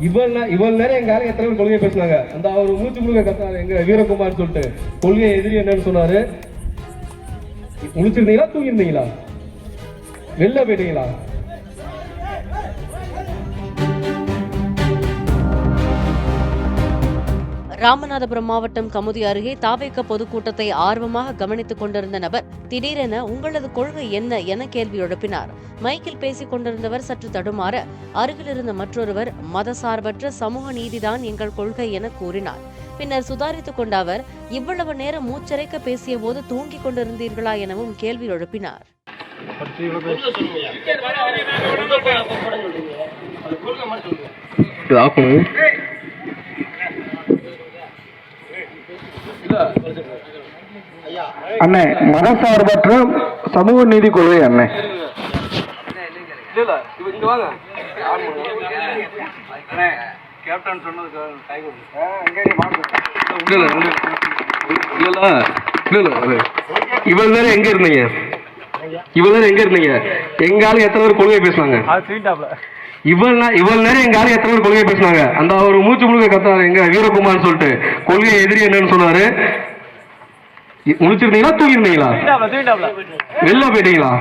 இவ்வளவு நேரம் எங்க ஆளுங்க எத்தனை கொள்கையை பேசினாங்க. அந்த அவர் மூச்சு முழுக்க கத்தாரு எங்க வீரகுமார் சொல்லிட்டு கொள்கை எதிரி என்னன்னு சொன்னாரு. முடிச்சிருந்தீங்களா தூங்கிருந்தீங்களா வெளில போயிட்டீங்களா? ராமநாதபுரம் மாவட்டம் கமுதி அருகே தாவேக பொதுக்கூட்டத்தை ஆர்வமாக கவனித்துக் கொண்டிருந்த நபர் திடீரென உங்களது கொள்கை என்ன என கேள்வி எழுப்பினார். மைக்கில் பேசிக் கொண்டிருந்தவர் சற்று தடுமாற அருகிலிருந்த மற்றொருவர் மதசார்பற்ற சமூக நீதிதான் எங்கள் கொள்கை என கூறினார். பின்னர் சுதாரித்துக் கொண்ட அவர் இவ்வளவு நேரம் மூச்சரைக்க பேசிய போது தூங்கிக் கொண்டிருந்தீர்களா எனவும் கேள்வி எழுப்பினார். அண்ணே மதசார்பற்ற சமூக நீதி கொள்கை அண்ணே. கேப்டன் சொன்னதுக்கு இவ்வளவு நேரம் எங்க இருந்தீங்க? எங்க ஆளு எத்தனை பேர் கொள்கை பேசினாங்க? இவ்வளவு நேரம் எங்க ஆளு எத்தனை பேர் கொள்கை பேசினாங்க. அந்த அவர் மூச்சு முழுக்க கத்தாரு எங்க வீரகுமார் சொல்லிட்டு கொள்கை எதிரி என்னன்னு சொன்னாரு. முடிச்சிருந்தீங்களா தூங்கிருந்தீங்களா வெளில போயிட்டீங்களா?